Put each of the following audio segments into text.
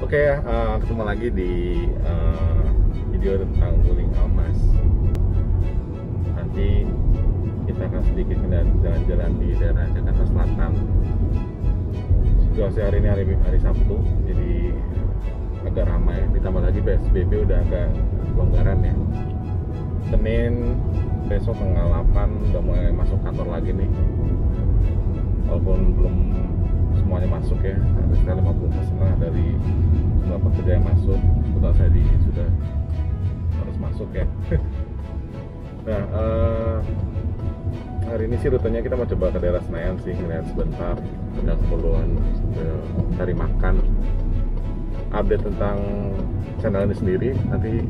Oke ya, ketemu lagi di video tentang Wuling Almas. Nanti kita akan sedikit jalan-jalan di daerah Jakarta Selatan. Situasi hari ini hari Sabtu, jadi agak ramai. Ditambah lagi PSBB udah agak pelonggaran ya. Senin besok tanggal 8 udah mulai masuk kantor lagi nih. Walaupun belum semuanya masuk ya, ada sekitar 50% dari jumlah pekerja yang masuk. Betul saya sudah harus masuk ya. Nah, hari ini sih rutenya kita mau coba ke daerah Senayan sih, ngeliat sebentar, ada keperluan cari makan. Update tentang channel ini sendiri nanti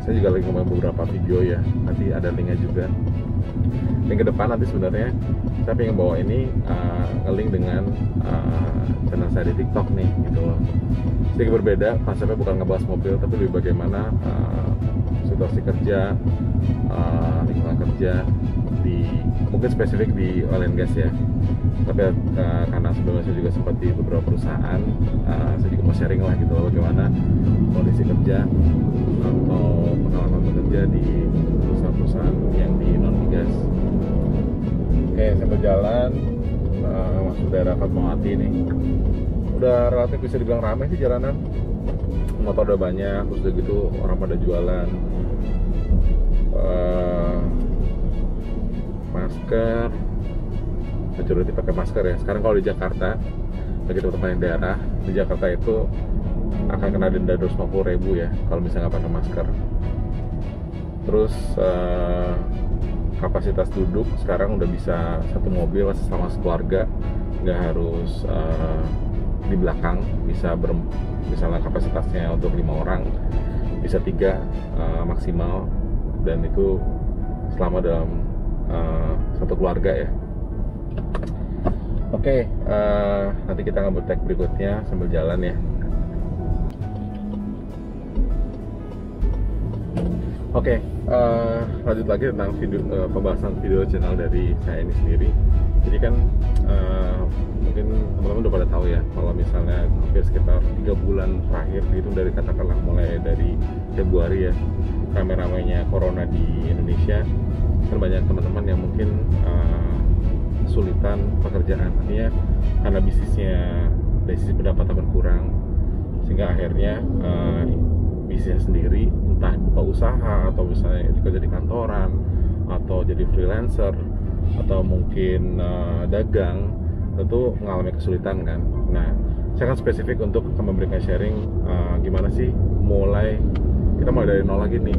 saya juga lagi ngomong beberapa video ya, nanti ada linknya juga. Link ke depan nanti sebenarnya saya pengen bawa ini nge-link dengan channel saya di TikTok nih gitu loh. Sedikit berbeda, konsepnya bukan ngebahas mobil tapi lebih bagaimana situasi kerja, lingkungan kerja di mungkin spesifik di oil and gas ya. Tapi karena sebelumnya saya juga sempat di beberapa perusahaan, saya juga mau sharing lah gitu loh, bagaimana kondisi kerja atau pengalaman bekerja di perusahaan-perusahaan yang di non migas. Oke, saya berjalan masuk daerah Fatmawati nih. Udah relatif bisa dibilang ramai sih jalanan. Motor udah banyak, terus udah gitu orang pada jualan. Masker, majority pakai masker ya. Sekarang kalau di Jakarta, bagi teman-teman yang daerah di Jakarta itu akan kena denda 250.000 ya kalau misalnya nggak pakai masker. Terus kapasitas duduk sekarang udah bisa satu mobil selama sekeluarga, nggak harus di belakang, bisa misalnya kapasitasnya untuk 5 orang bisa 3 maksimal, dan itu selama dalam satu keluarga ya. Oke, nanti kita nge-tag berikutnya sambil jalan ya. Oke, lanjut lagi tentang pembahasan video channel dari saya ini sendiri. Jadi kan mungkin teman-teman udah pada tahu ya, kalau misalnya hampir sekitar 3 bulan terakhir gitu, dari katakanlah mulai dari Februari ya, ramai-ramainya corona di Indonesia, kan banyak teman-teman yang mungkin kesulitan pekerjaan, artinya karena bisnisnya dari sisi pendapatan berkurang, sehingga akhirnya bisnisnya sendiri, entah buka usaha atau misalnya kerja di kantoran atau jadi freelancer atau mungkin dagang, tentu mengalami kesulitan kan. Nah, saya akan spesifik untuk memberikan sharing gimana sih kita mulai dari nol lagi nih,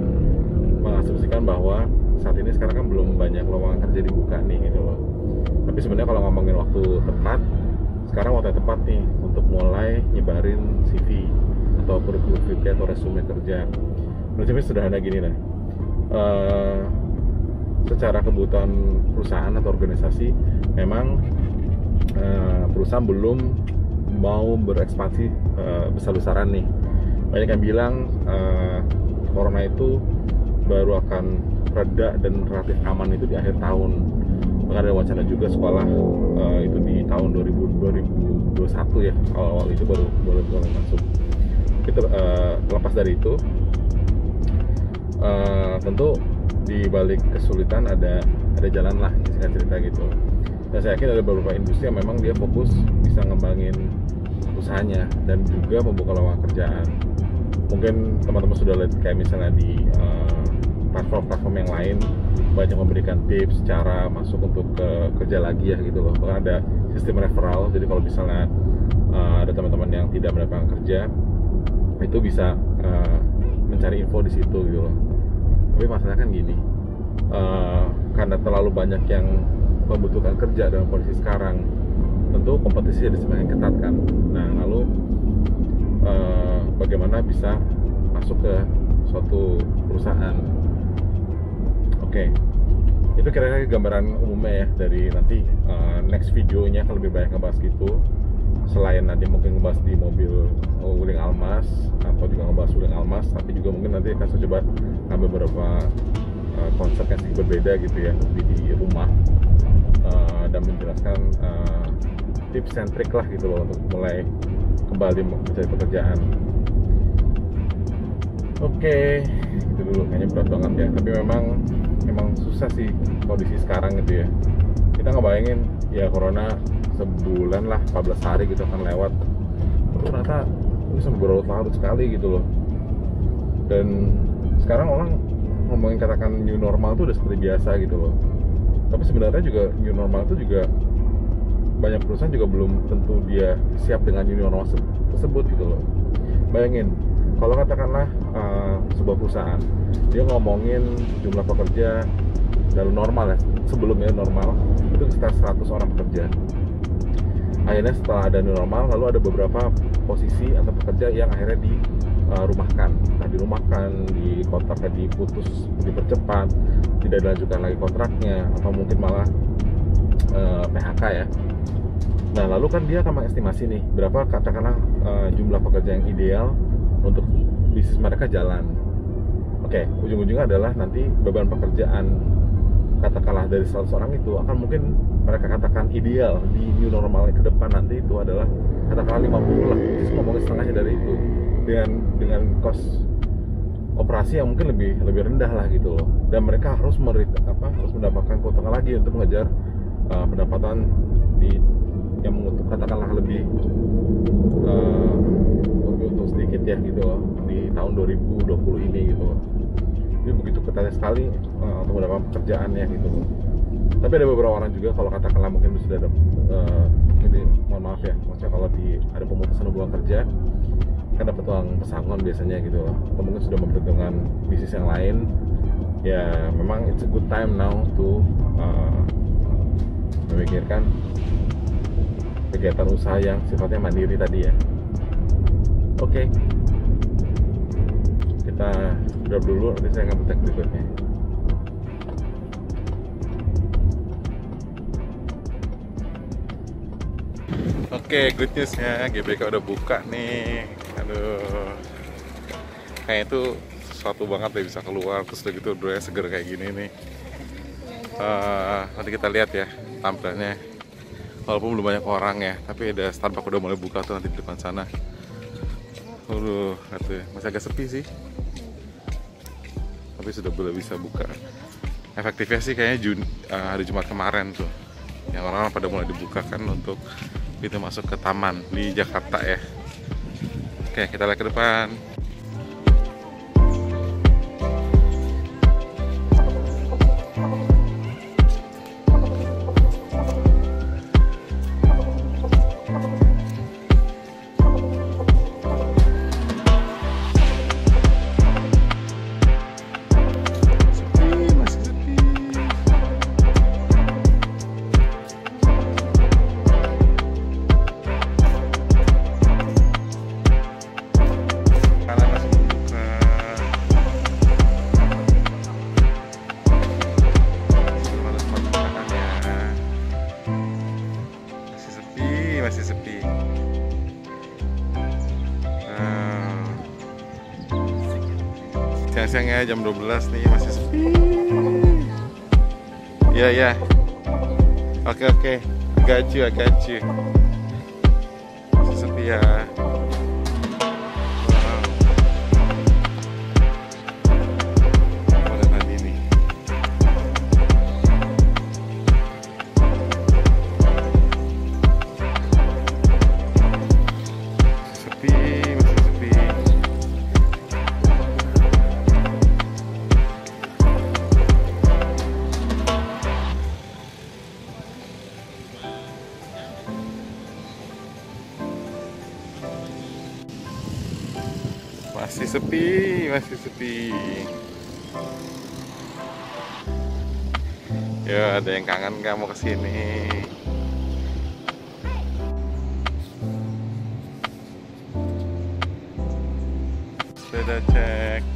mengasumsikan bahwa saat ini sekarang kan belum banyak lowongan kerja dibuka nih gitu loh. Tapi sebenarnya kalau ngomongin waktu tepat, sekarang waktu yang tepat nih untuk mulai nyebarin CV atau kurikulum vitae atau resume kerja. Prinsipnya sederhana gini lah, secara kebutuhan perusahaan atau organisasi, memang perusahaan belum mau berekspansi besar-besaran nih. Banyak yang bilang corona itu baru akan reda dan relatif aman itu di akhir tahun. Bahkan ada wacana juga sekolah itu di tahun 2021 ya, awal-awal itu baru boleh masuk. Kita lepas dari itu, tentu di balik kesulitan ada jalan lah, singkat cerita gitu. Dan saya yakin ada beberapa industri yang memang dia fokus bisa ngembangin usahanya dan juga membuka lowongan kerjaan. Mungkin teman-teman sudah lihat kayak misalnya di platform-platform yang lain banyak memberikan tips cara masuk untuk kerja lagi ya gitu loh. Bahkan ada sistem referral, jadi kalau misalnya ada teman-teman yang tidak mendapatkan kerja, itu bisa mencari info di situ gitu loh. Tapi masalahnya kan gini, karena terlalu banyak yang membutuhkan kerja dalam kondisi sekarang, tentu kompetisi jadi semakin ketat kan. Nah, lalu bagaimana bisa masuk ke suatu perusahaan? Oke, itu kira-kira gambaran umumnya ya. Dari nanti next videonya akan lebih banyak ngebahas gitu. Selain nanti mungkin ngebahas di mobil Wuling Almas atau juga ngebahas Wuling Almas, tapi juga mungkin nanti akan saya coba ngambil beberapa konsep yang sedikit berbeda gitu ya di rumah, dan menjelaskan tips and trick lah gitu loh untuk mulai kembali mencari pekerjaan. Oke, itu dulu, kayaknya berat banget ya. Tapi memang susah sih kondisi sekarang gitu ya. Kita ngebayangin ya corona sebulan lah, 14 hari gitu akan lewat. Ternyata bisa berlarut-larut sekali gitu loh. Dan sekarang orang ngomongin katakan new normal itu udah seperti biasa gitu loh. Tapi sebenarnya juga new normal itu juga banyak perusahaan juga belum tentu dia siap dengan new normal tersebut gitu loh. Bayangin, kalau katakanlah sebuah perusahaan dia ngomongin jumlah pekerja dalam normal ya, sebelumnya normal itu sekitar 100 orang pekerja. Akhirnya setelah ada new normal, lalu ada beberapa posisi atau pekerja yang akhirnya dirumahkan, dirumahkan, di kontraknya diputus, dipercepat, tidak dilanjutkan lagi kontraknya, atau mungkin malah PHK ya. Nah, lalu kan dia akan mengestimasi nih berapa katakanlah jumlah pekerja yang ideal untuk bisnis mereka jalan. Oke, ujung-ujungnya adalah nanti beban pekerjaan katakanlah dari 100 orang itu akan mungkin mereka katakan ideal di new normal ke depan nanti itu adalah katakanlah 50 lah, terus ngomongin setengahnya dari itu dengan cost operasi yang mungkin lebih rendah lah gitu loh, dan mereka harus mendapatkan keuntungan lagi untuk mengejar pendapatan yang katakanlah lebih untung sedikit ya gitu loh di tahun 2020 ini gitu loh. Jadi begitu ketatnya sekali untuk mendapatkan pekerjaannya gitu loh. Tapi ada beberapa orang juga kalau katakanlah mungkin sudah ada ini, mohon maaf ya, maksudnya kalau ada pemutusan hubungan kerja kan dapat uang pesangon biasanya gitu loh, atau mungkin sudah memperhitungkan bisnis yang lain ya. Memang it's a good time now to memikirkan kegiatan usaha yang sifatnya mandiri tadi ya. Oke, kita drop dulu, nanti saya akan tag berikutnya. Oke, good newsnya GBK udah buka nih. Aduh, kayaknya itu sesuatu banget deh bisa keluar terus udah gitu udara seger kayak gini nih. Nanti kita lihat ya tampilannya. Walaupun belum banyak orang ya, tapi ada Starbucks udah mulai buka tuh nanti di depan sana. Masih agak sepi sih, tapi sudah boleh bisa buka. Efektifnya sih kayaknya hari Jumat kemarin tuh, yang orang-orang pada mulai dibukakan untuk pintu masuk ke taman di Jakarta ya. Oke, kita lihat ke depan. Masih sepi. Siang-siang ya, jam 12 nih masih sepi. Ya. Oke. I got you. Masih sepi ya. Masih sepi. Ya, ada yang kangen nggak mau kesini? Sudah cek.